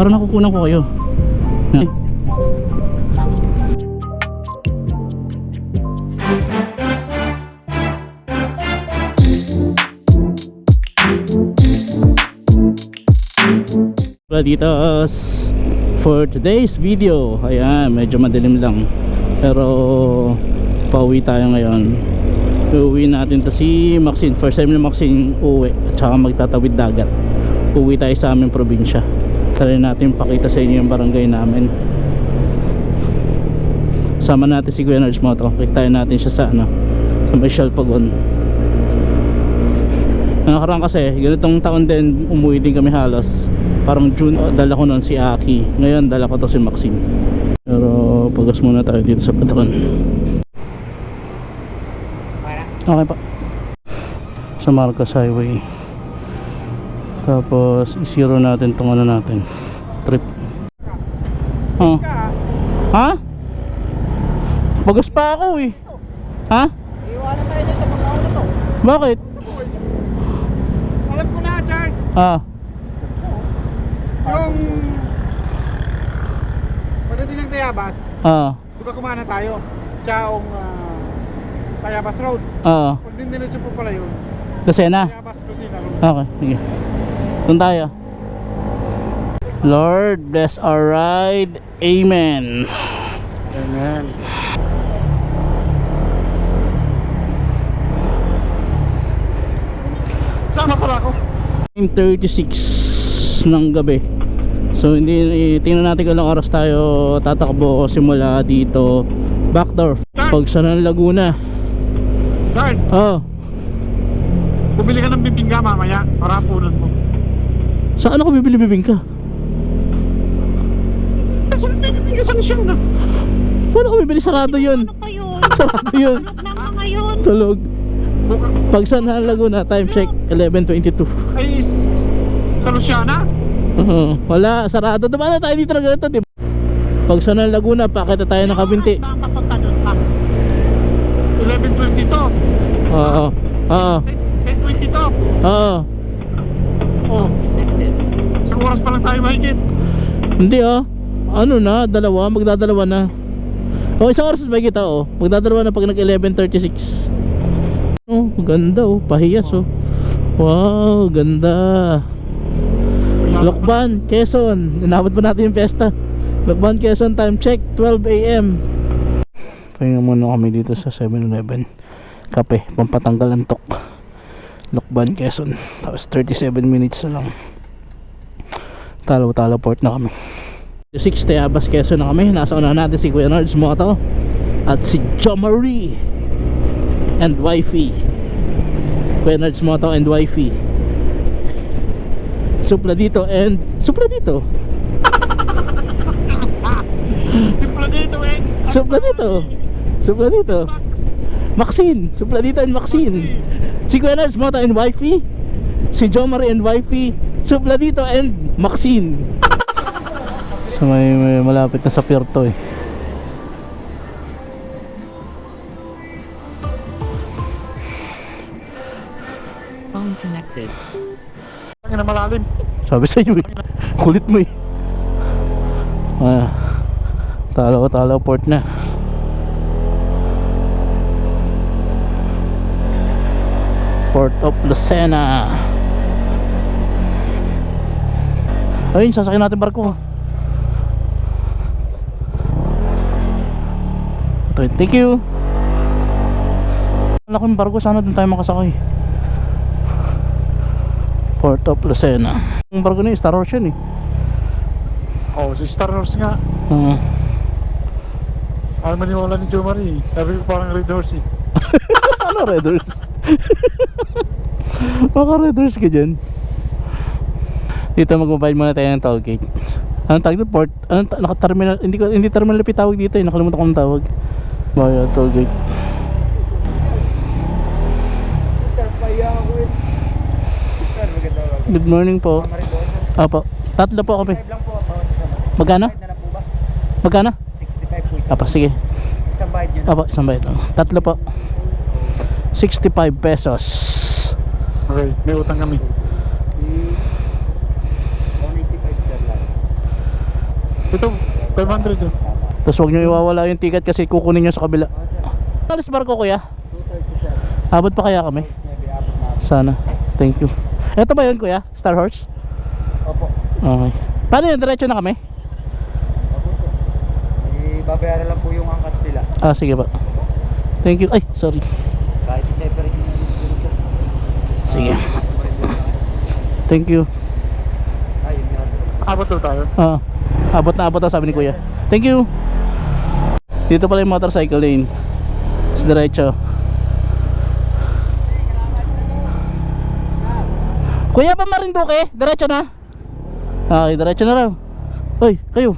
Parang nakukunan ko kayo. Yan. Aditos for today's video. Ayan, medyo madilim lang, pero pauwi tayo ngayon. Uuwi natin to si Maxine. First time na Maxine uwi at saka magtatawid dagat. Uwi tayo sa aming probinsya. Try natin pakita sa inyo yung barangay namin. Sama natin si Kuya Nerds Moto. Kikitayin natin siya sa sa may Shalpagon. Nakaraan kasi ganitong taon din umuwi din kami halos. Parang June, dala ko noon si Aki. Ngayon dala ko to si Maxine. Pero pagas muna tayo dito sa patron. Okay pa. Sa Marcos Highway. Tapos i-zero natin tong natin trip. Oh. Ha? Bagas pa ako eh. Ha? Iwanan tayo dyan sa mga ano to. Bakit? Alam ko na, Chard. Yung pagdating ng Tayabas, di ba kumana tayo? Chaong Tayabas Road. Pag din diretso po pala yun, Lucena? Tayabas Lucena Road. Okay, sige. Doon tayo. Lord bless our ride. Amen. Amen. Sama pala ako. 9:36 ng gabi. So hindi, tingnan natin kung ilang oras tayo tatakbo simula dito Backdoor Pagsanan Laguna. Chard, bumili ka ng bibingka mamaya para punan mo. Saan ako bibili bibingka? Saan bibingka sa Lucian na? Paano ako bibili? Sarado yun. Sarado yun. Tulog. Pagsanan Laguna, time check 11:22. Ay, sa Luciana? Wala, sarado. Dumaan na tayo dito na ganito, diba? Pagsanan Laguna, pakita tayo ng Kabinti. 11:22. Oo. 10:22. Oo. Oh. Isang oras pa lang tayo mahigit. Hindi ano na, magdadalawa na. Isang oras ba kita magdadalawa na pag nag 11:36. Ganda pahiyas Wow, ganda. Lokban, Quezon. Inabot pa natin yung pesta. Lokban, Quezon, time check 12 AM. Pahinga muna kami dito sa 7-Eleven. Kape, pampatanggal antok. Lokban, Quezon. Tapos 37 minutes na lang. Talo port na kami. 6 Tayabas, Quezon na kami. Nasa unahan natin si Kuya Nerds Moto at si Jomari and wifey. Kuya Nerds Moto and wifey. Supla dito. Supla dito Maxine. Supla dito and Maxine. Si Kuya Nerds Moto and wifey. Si Jomari and wifey. Supla dito and Maxine. So may malapit na sa pier to Phone connected. Ang na malalim. Sabi sa iyo kulit mo Talo port na. Port of Lucena. Ayun, sasakyan natin barko. Thank you. Ang laking barko, sana dun tayo makasakay. Port of Lucena. Ang barko na Star Wars yun Si Star Wars nga. Ano maniwala ni Jomari? Sabi ko parang Red Horse Ano Red Horse? Baka Red Horse ka dyan. Dito mag-mobile muna tayo ng toll gate. Anong tawag doon? Port? Naka-terminal? Hindi terminal na tawag dito nakalimutan ko ng tawag. Bayo, toll gate. Good morning po. Apo, tatlo po kami. Magkano? Magkano? 65 po isa. Apo, sige. Isang bayad yun. Apo, isang bayad. Tatlo po. 65 pesos. Okay, may utang kami. 185 sir lang. Ito, 500 oh. Tapos huwag nyo iwawala yung ticket kasi kukunin nyo sa kabila. Alis barko kuya? 230 siya. Abot pa kaya kami? Maybe abot na. Sana. Thank you. Ito ba yun kuya? Star Horse? Opo. Okay. Paano yun? Diretso na kami? Opo sir. Babayaran lang po yung angkas nila. Ah, sige pa. Thank you. Ay, sorry. Kahit i-separate nyo yung sir. Sige. Thank you. Ayun nga sir. Abot na tayo? Oo. Abot na sabi ni kuya. Thank you. Dito pala yung motorcycle lane. Sa diretso. Kuya pa Marinduque? Diretso na? Okay, diretso na lang. Hoy, kayo.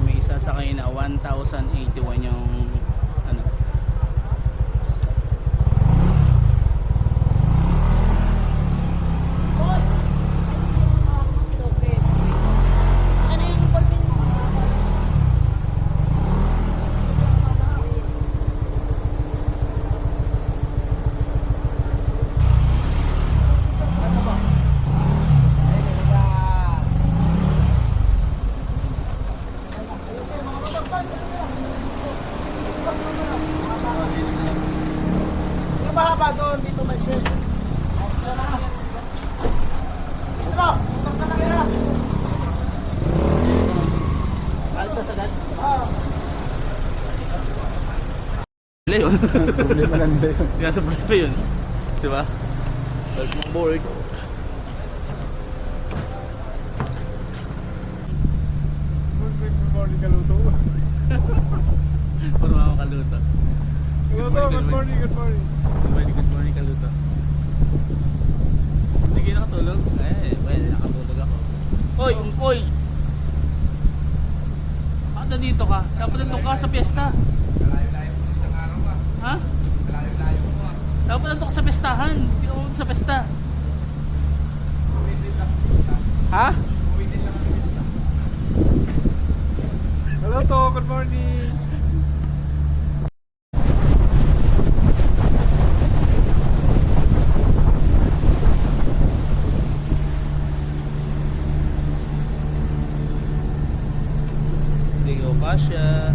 May isa sa kayo na 1,081 yung ano. Mahaba doon dito may sir. Yun. Problema lang ba yun? Yan sa problema yun. Diba? Like mga board. Good morning kaluto. Puro mga kaluto. Good morning. Good morning kaluto. Hindi kayo nakatulog? Well, nakatulog ako. Hoy, Ungkoy! Bakit nandito ka? Dapat nandun ka sa piyesta. Ha? Dapat nandun ka sa pestahan. Hindi ka pumunta sa pesta. Ha? Hello to, good morning. Hindi ko kasya.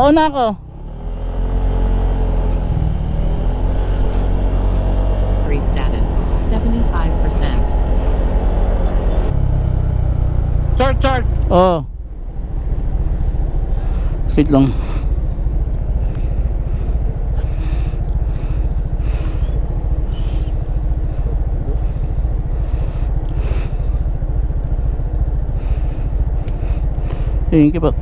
Pauna ako. Battery status 75%. Charge! Oh. Wait lang. Thank you po.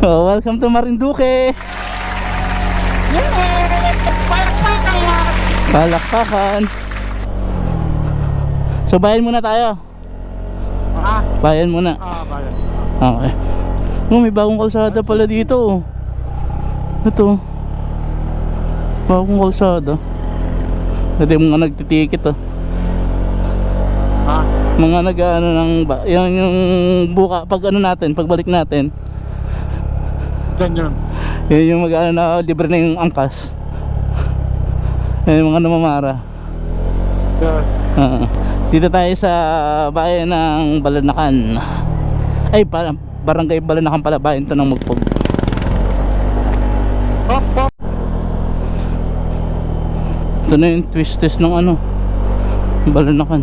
Oh, welcome to Marinduque. Palakpakan. So bayan muna tayo. Bayan muna. Bayan. Okay. Oh, may bagong kalsada pala dito. Oh. Ito. Bagong kalsada. Ito yung mga nagtitikit oh. Mga nag-ano ng yan yung buka pag ano natin, pagbalik natin. Diyan yun. Yan yung mag-ano na libre na yung angkas. Yan yung mga namamara. Yes. Dito tayo sa bayan ng Balanacan. Ay, barangay Balanacan pala, bayan to ng Magpog. Ito na yung twist ng ano, Balanacan.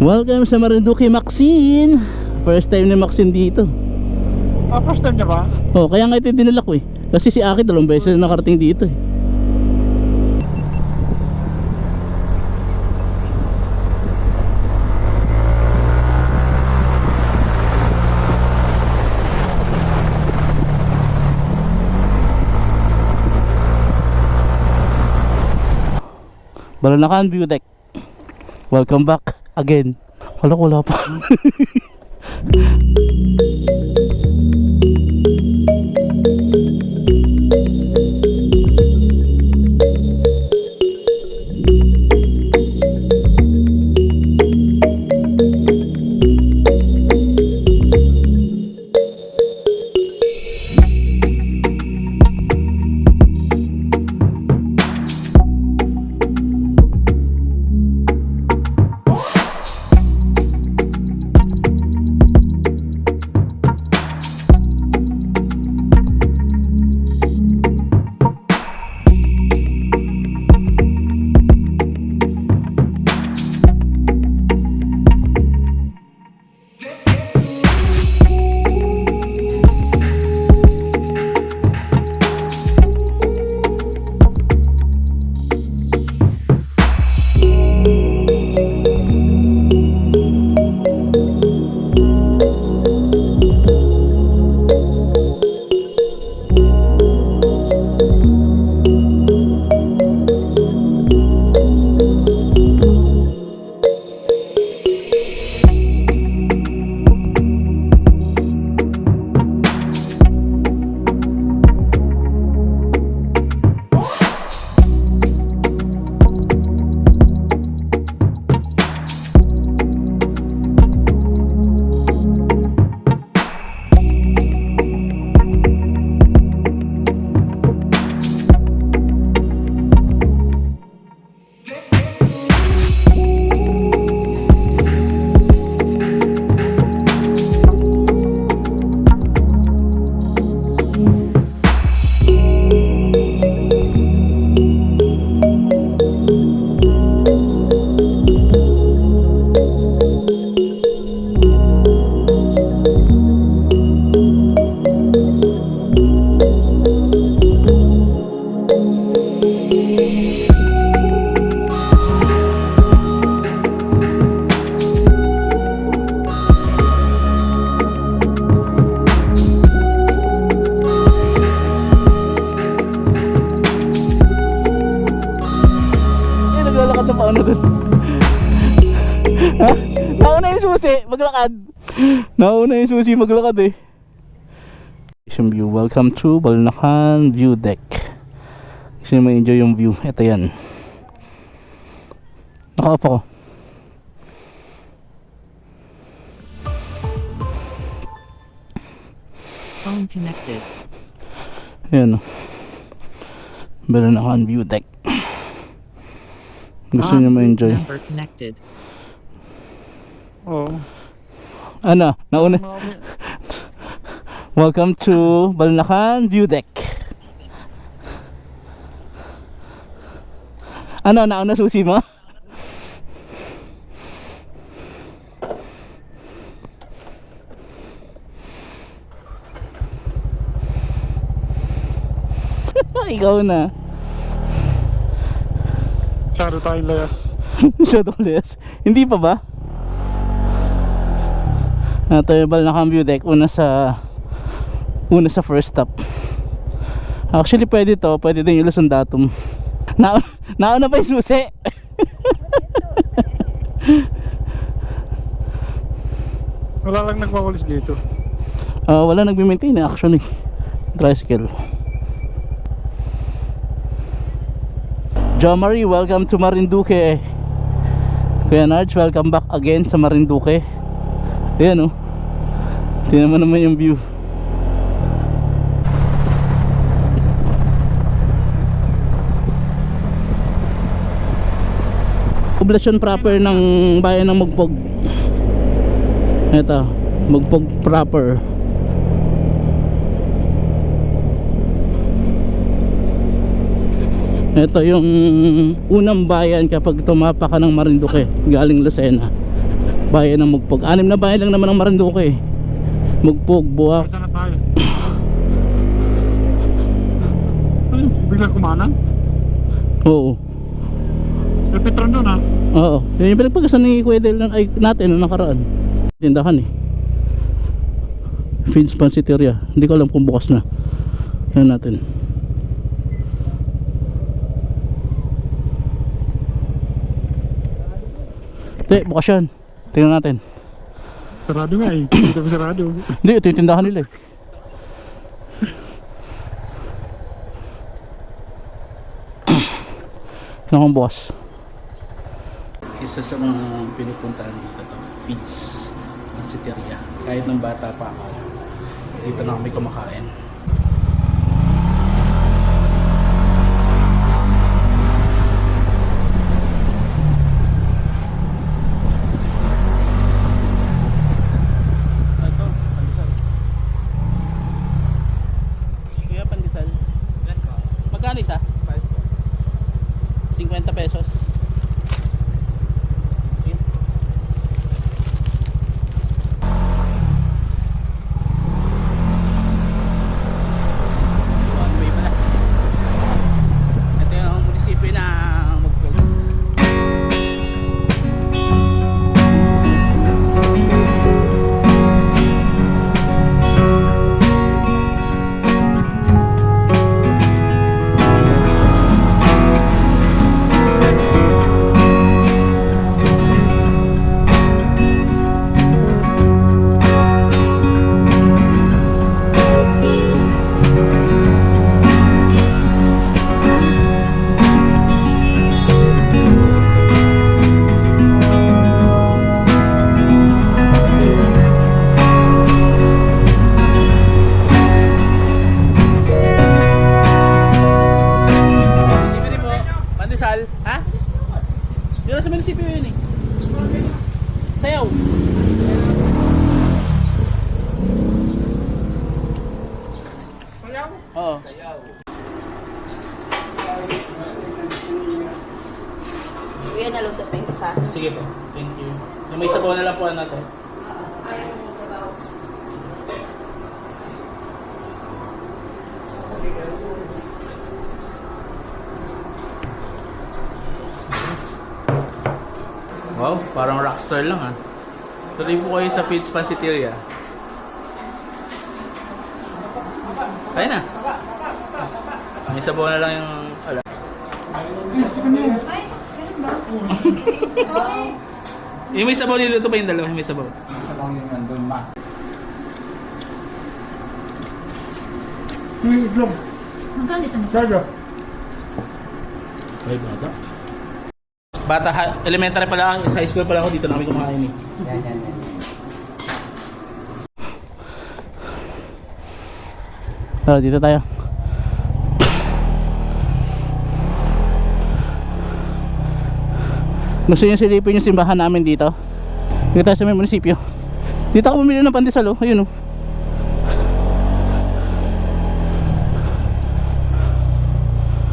Welcome sa Marinduque, Maxine. First time ni Maxine dito. First time niya ba? Oh, kaya nga ito dinala ko eh. Kasi si Aki 2 beses na nakarating dito eh. Balanacan View Deck. Welcome back again. Wala pa. Naglalakad na paano dun? Ha? Nauna yung susi, maglakad. Nauna yung susi, maglakad eh. View. Welcome to Balanacan View Deck. Kasi ma-enjoy yung view. Ito yan. Naka-off ako. Phone connected. Ayan o. Balanakan view deck. Gusto niyo ma-enjoy. Number connected. Oo. Ano? Nauna. Welcome to Balanakan view deck. Ano? Nauna susi mo? Ikaw na. Masyado tayong layas. Shadow less. Hindi pa ba? Ito yung Balanakan view deck. Una sa first stop. Actually pwede to. Pwede din yung Luzon Datum. Nauna pa yung susi. Wala lang nagwawalis dito. Wala nagbi-maintain actually. Tricycle. Jo Marie, welcome to Marinduque. Kuya Narj, welcome back again sa Marinduque. Ayan o. Tingnan mo naman yung view. Poblasyon proper ng bayan ng Mugpog. Ito, Mugpog proper. Ito yung unang bayan kapag tumapa ka ng Marinduque galing Lucena. Bayan ng Mugpog. 6 na bayan lang naman ng Marinduque. Mugpog, Buwak. Saan na tayo? Ay, bigla kumanan? Oo. May Petron doon ha? Oo. Yun yung pinagpagasan ni Kuya Del natin nung nakaraan. Tindahan eh. Feeds Pansiteria. Hindi ko alam kung bukas na. Yan natin. Hindi, bukas yan. Tingnan natin. Sarado nga eh. Hindi kami sarado. Hindi, ito yung tindahan nila eh. Tingnan kung bukas. Isa sa mga pinupuntahan dito to, Feeds Pansiteria. Kahit nung bata pa ako, dito na kami kumakain. Ito, pandesal. Kaya pandesal. Magkano isa? 50 pesos. One way pala. Ito yung munisipyo na Mugpog. Libre mo, pandesal, ha? Yun sa munisipyo yun eh. Sayaw. Sayaw? Oo. Kuya, naluto pa yung isa. Sige po, thank you. Yung may sabaw na lang po na to. Wow, parang rockstar lang ah. Tuloy po kayo sa Feeds Pansiteria. Kaya na. May sabaw na lang yung... Ala. Yung may sabaw niluto pa yung dalawa, yung may sabaw. Sa bang yung nandun ma. Magkano isa mo? Ay, bata. Bata, elementary pala, high school pala ako, dito na kami kumakain eh. Yan. Tara, dito tayo. Gusto nyo silipin yung simbahan namin dito? Dito tayo sa may munisipyo. Dito ako bumili ng pandesal, oh. Ayun, oh.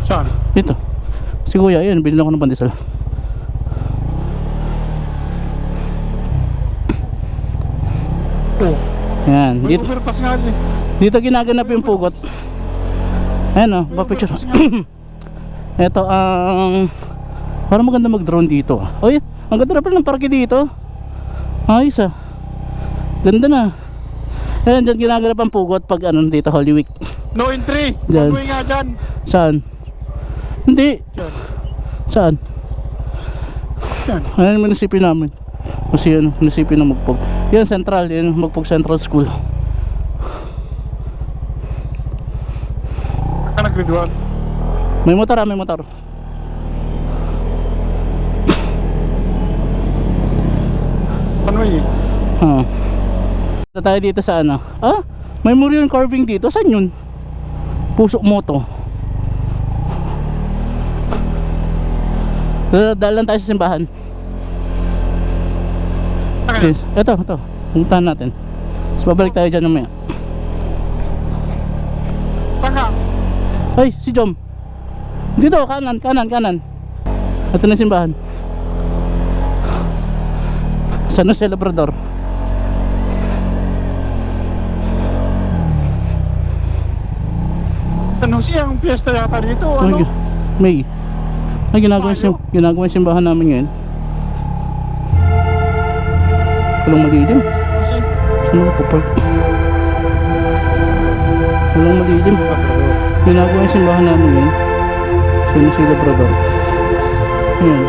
Saan? Dito. Si kuya, ayun, bilhin ako ng pandesal. Oh. Yan, May dito, overpass nga din. dito ginaganap yung pugot. Ayan, oh, pa-picture. Ito ang parang maganda mag-drone dito. Oh, yeah. Ang ganda na pala ng parke dito. Ayos, ah. Ganda na. Ayan, dyan ginaganap ang pugot pag ano dito, Holy Week. No entry. Diyan. One way nga dyan. Saan? Hindi. Yan. Saan? Yan. Ayan yung munisipyo namin. Kasi yun, munisipyo ng Magpog. Yan, Central, yan, Magpog Central School. Ka nag-grade 1. May motor, ah, may motor. One way eh. Ha. Ito tayo dito sa ano. Ah, may Murion carving dito. Saan yun? Pusok Moto. Dahil lang tayo sa simbahan. Akin. Yes. Ito. Puntahan natin. Tapos babalik tayo dyan namaya. Saan ka? Ay, si Jom. Dito, kanan. Ito na yung simbahan. San Jose Labrador. Ano siya ang piyesta yata dito? Ano? May. Ay, ginagawa yung simbahan namin ngayon. Walang malilim. Saan ako papark? Walang malilim. Ginagawa yung simbahan namin ngayon. San Jose Labrador. Ayan.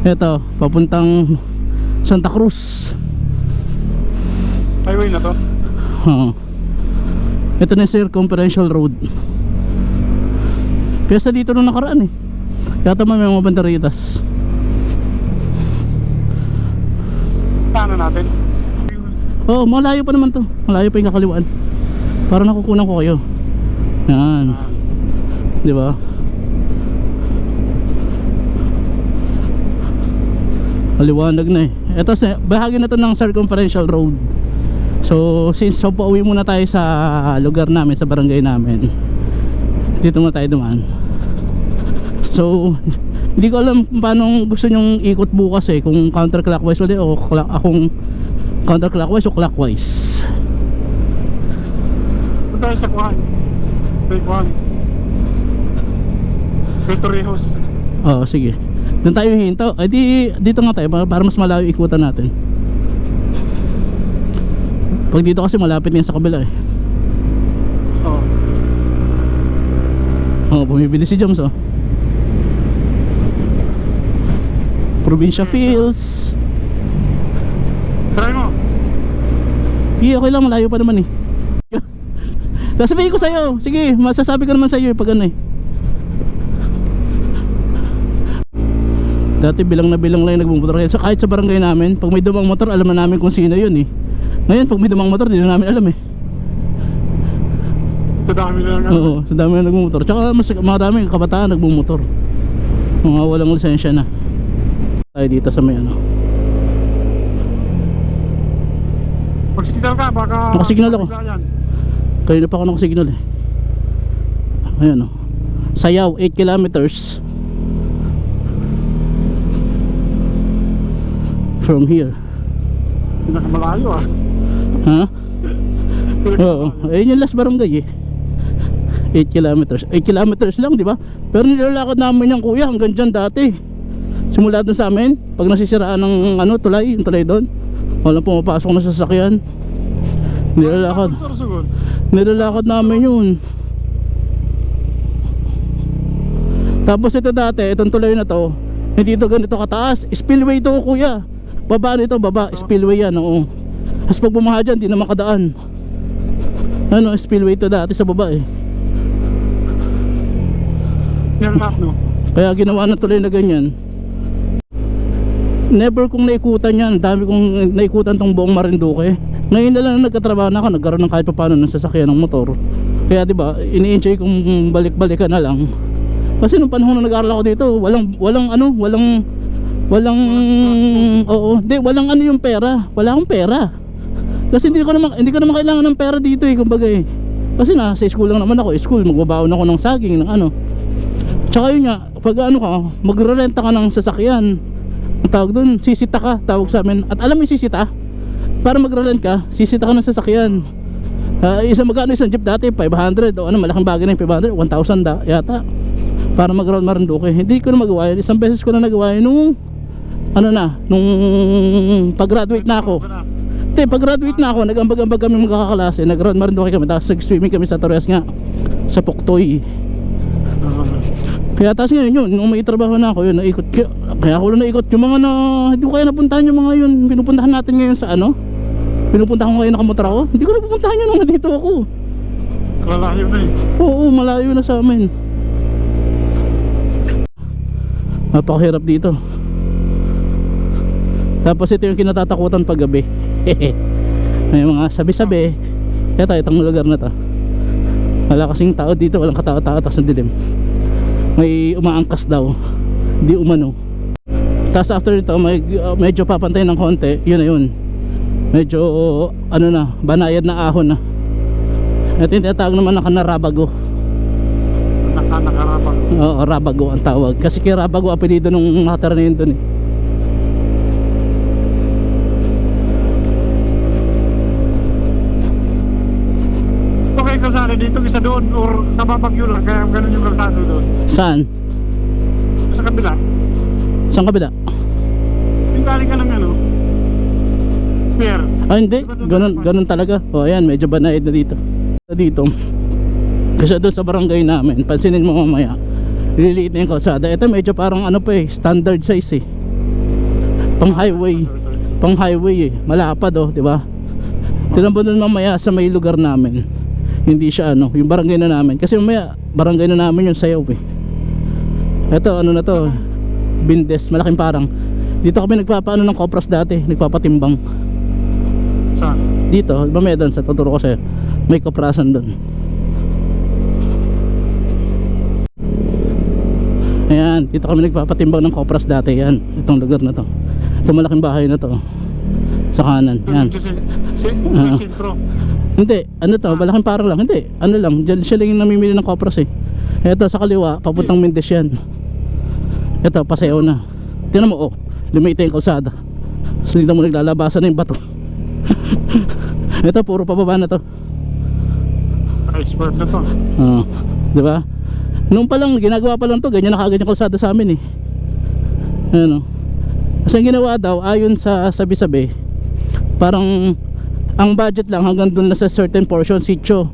Ito, papuntang Santa Cruz. Highway na to. Ito na yung circumferential road. Piyesta dito nung nakaraan eh. Yata may mga banderitas. Saan na natin? Oh, malayo pa naman to. Malayo pa yung kakaliwaan. Para nakukunan ko kayo. Yan. Di ba? Maliwanag na eh. Ito, bahagi na to ng circumferential road. So, since pauwi muna tayo sa lugar namin, sa barangay namin, dito muna tayo dumaan. So, hindi ko alam paano gusto nyong ikot bukas eh. Kung counterclockwise ulit o akong counterclockwise o clockwise. Punta tayo sa Kuhan. Bay Kuhan. Torrijos. Oo, sige. Doon tayo hinto. Ay dito nga tayo para mas malayo ikutan natin. Pag dito kasi malapit yan sa kabila eh. Oo. Oh, bumibili si Joms oh. Provincia Fields. Try mo. Okay lang, malayo pa naman eh. Sasabihin ko sa'yo. Sige, masasabi ko naman sa'yo pag ano eh. Dati bilang na bilang lang yung nagmumotor. So kahit sa barangay namin, pag may dumang motor, alam na namin kung sino yun eh. Ngayon, pag may dumang motor, di na namin alam eh. Sa dami na lang. Oo, sa dami na nagmumotor. Tsaka mas marami kabataan nagmumotor. Mga walang lisensya na. Tayo dito sa may ano. Pag-signal ka, baka... Nakasignal ako. Yan. Kanina pa ako nakasignal eh. Ayan o. Sayaw, 8 kilometers from here. Pinakamalayo ah. Ha? Oo. Ayun yung last barangay eh. 8 kilometers. 8 kilometers lang, di ba? Pero nilalakad namin yung kuya hanggang dyan dati. Simula doon sa amin, pag nasisiraan ng ano, tulay, yung tulay doon, walang pumapasok na sasakyan. Nilalakad. Nilalakad namin yun. Tapos ito dati, itong tulay na to, hindi ito ganito kataas. Spillway to kuya. Baba nito, baba. Spillway yan, oo. Tapos pag bumaha dyan, di na makadaan. Ano, spillway to dati sa baba eh. Yan lahat no? Kaya ginawa na tuloy na ganyan. Never kong naikutan yan. Dami kong naikutan tong buong Marinduque. Ngayon na lang na nagkatrabaho na ako, nagkaroon ng kahit paano ng sasakyan ng motor. Kaya diba, ini-enjoy kong balik-balikan na lang. Kasi nung panahon na nag-aaral ako dito, walang yung pera. Wala akong pera. Kasi hindi ko naman kailangan ng pera dito eh, kumbaga eh. Kasi sa school lang naman ako, school, magbabaon ako ng saging, ng ano. Tsaka yun nga, pag ano ka, magrerenta ka ng sasakyan. Ang tawag doon, sisita ka, tawag sa amin. At alam mo yung sisita? Para magrerent ka, sisita ka ng sasakyan. Magkano isang jeep dati? 500 o ano, malaking bagay na yung 500, 1,000 yata. Para mag-round Marinduque. Hindi ko na magawa yun. Isang beses ko na nagawa yun nung pag-graduate na ako. Hindi, pag-graduate na ako, nag-ambag-ambag kami magkakaklase. Nag-round Marinduque kami, tapos nag-swimming kami sa Torres nga, sa Puktoy. Kaya tapos ngayon yun, nung may trabaho na ako yun, naikot, kaya ako lang naikot yung mga hindi ko kaya napuntahan yung mga yun. Pinupuntahan natin ngayon sa ano, pinupuntahan ko ngayon nakamotor ako. Hindi ko napupuntahan yun nung nandito ako. Malayo na eh. Oo, malayo na sa amin. Napakahirap dito. Tapos ito yung kinatatakutan pag gabi. May mga sabi-sabi. Ito, itong lugar na to, wala kasing tao dito, walang katao-tao, tapos ang dilim. May umaangkas daw, di umano. Tapos after ito, medyo papantay ng konti. Yun na yun, medyo ano na, banayad na ahon na. Ito yung tinatawag naman na Kanarabago. Nakarabago. Oo, Rabago ang tawag. Kasi kay Rabago apelido nung nakatira na yun dun eh. Okay, kalsada dito, isa doon, or nababagyo lang, kaya ganun yung kalsada doon. Saan? Sa kabila. Saan kabila? Yung galing ka ng ano, pier. Hindi, ganun talaga. O ayan, medyo banayad na dito. Dito, kasi doon sa barangay namin, pansinin mo mamaya, liliit na yung kalsada. Ito medyo parang ano pa eh, standard size eh. Pang highway eh, malapad oh, di ba? Tignan mo doon mamaya sa may lugar namin. Hindi siya ano, yung barangay na namin. Kasi mamaya, barangay na namin yung Sayaw eh. Ito, ano na to, Bindes, malaking parang. Dito kami nagpapaano ng kopras dati, nagpapatimbang. Saan? Dito, mamaya doon, sa tuturo ko sa'yo, may koprasan doon. Ayan, dito kami nagpapatimbang ng kopras dati. Yan, itong lugar na to, itong malaking bahay na to sa kanan. Yan. Sentro. Hindi, ano to, malaking parang lang. Hindi, ano lang, dyan siya lang yung namimili ng kopras eh. Ito sa kaliwa, papuntang Mendes yan. Ito, Pasayaw na. Tingnan mo, oh, lumita yung kalsada. So dito mo naglalabasan na yung bato. Ito, puro pababa na to. Expert na to. Di ba? Noong pa lang, ginagawa pa lang to, ganyan na kagad yung kalsada sa amin eh. Ano? Kasi ang ginawa daw, ayon sa sabi-sabi, parang ang budget lang hanggang dun na sa certain portion, sitio.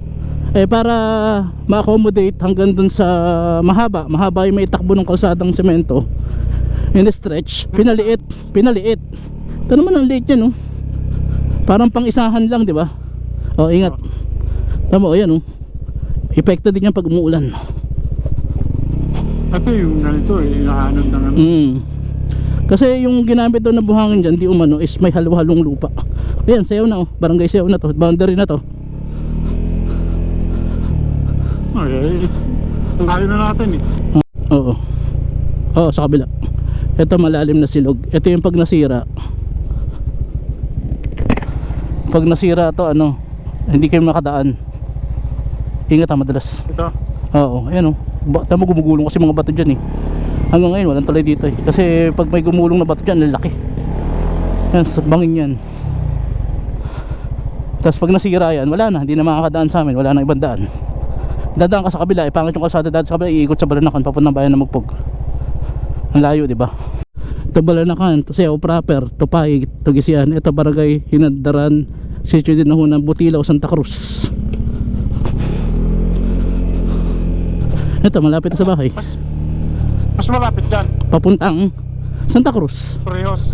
Eh para ma-accommodate hanggang dun sa mahaba yung may takbo ng kalsadang semento. In the stretch, pinaliit. Ito naman ang liit yan, no? Parang pang-isahan lang, di ba? Oh, ingat. Tama, oh, yan, oh. Epekto din yan pag umuulan. Ito yung ganito eh, inahanod ng ano. Kasi yung ginamit doon na buhangin dyan, di umano, is may halo-halong lupa. Ayan, Sayaw na, oh. Barangay Sayaw na to, boundary na to. Okay, ang layo na natin eh. Oo. Oo, sa kabila. Ito malalim na silog. Ito yung pag nasira. Pag nasira to ano, hindi kayo makadaan. Ingat ha, madalas. Ito. Oo, ayan o. Tama gumugulong kasi mga bato dyan eh. Hanggang ngayon walang tuloy dito eh. Kasi pag may gumulong na bato dyan, lalaki. Yan, sa bangin yan. Tapos pag nasira yan, wala na. Hindi na makakadaan sa amin. Wala na ibang daan. Dadaan ka sa kabila, pangit yung kalsada daan sa kabila, iikot sa Balanakan, papuntang bayan ng Magpog. Ang layo, di ba? Ito Balanakan, ito Siao proper, ito Pahig, ito Gisian, ito Barangay Hinadaran, sitio din na ho ng Butilaw, Santa Cruz. Ito, malapit na sa bahay. Mas malapit dyan. Papuntang Santa Cruz. Parehos.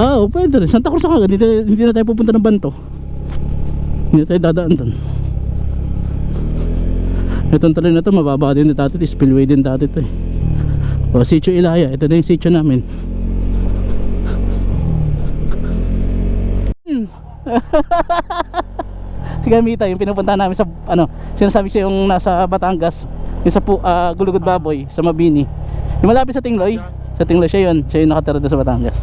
Oo, pwede rin. Santa Cruz ako, hindi na tayo pupunta ng Banto. Hindi tayo dadaan doon. Itong tuloy na ito, mababa din dati, spillway din dati ito eh. O, Sitio Ilaya, ito na yung sitio namin. Si Gamita, yung pinupuntahan namin sa, ano, sinasabi ko yung nasa Batangas, yung sa Gulugod Baboy, sa Mabini. Yung malapit sa Tingloy siya yun nakatira doon sa Batangas.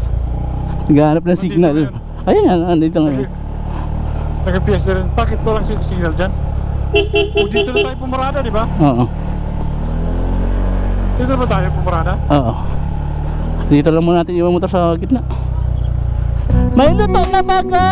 Naghahanap ng signal. Ayun yan, andito ngayon. Nag-PS rin. Bakit walang signal dyan? O, dito na tayo pumarada, di ba? Oo. Dito na tayo pumarada? Oo. Dito lang muna natin yung motor sa gitna. May luto na baga!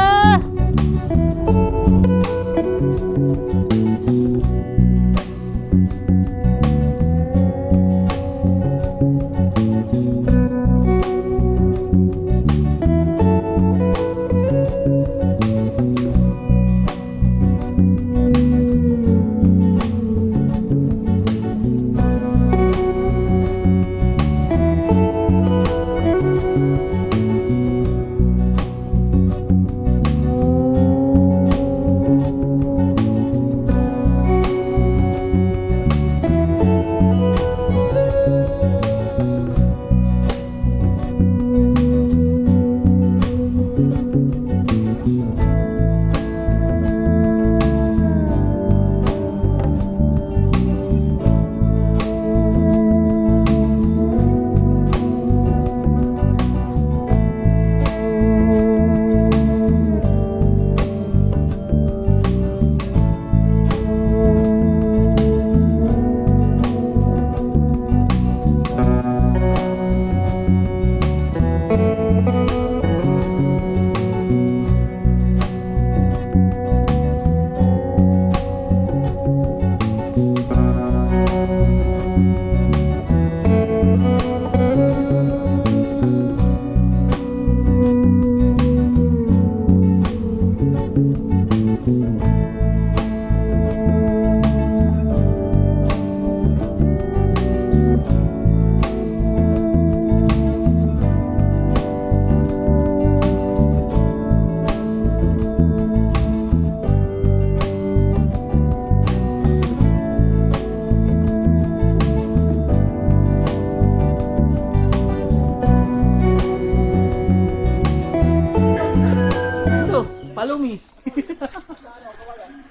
Palumi.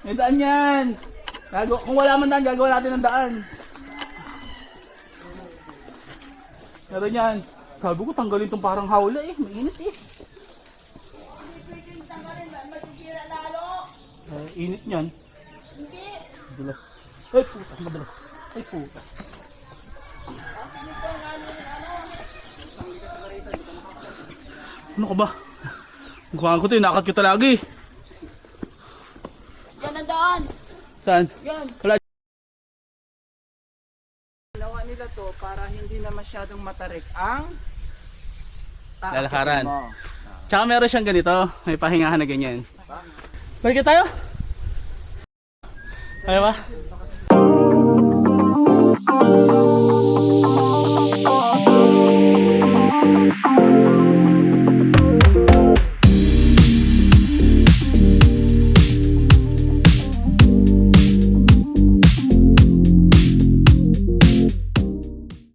May daan yan. Kung wala man daan, gagawa natin ng daan. Meron yan. Sabi ko, tanggalin itong parang hawla eh. Mainit eh. Init niyan. Madulas. Ay puta, madulas. Ay puta. Ano ka ba? Kuhaan ko ito, nakat kita lagi. Yan ang daan. Saan? Yan. Wala. Ginawa nila to para hindi na masyadong matarik ang Lalakaran. mo. Tsaka meron siyang ganito, may pahingahan na ganyan. Balik tayo? Kaya ba?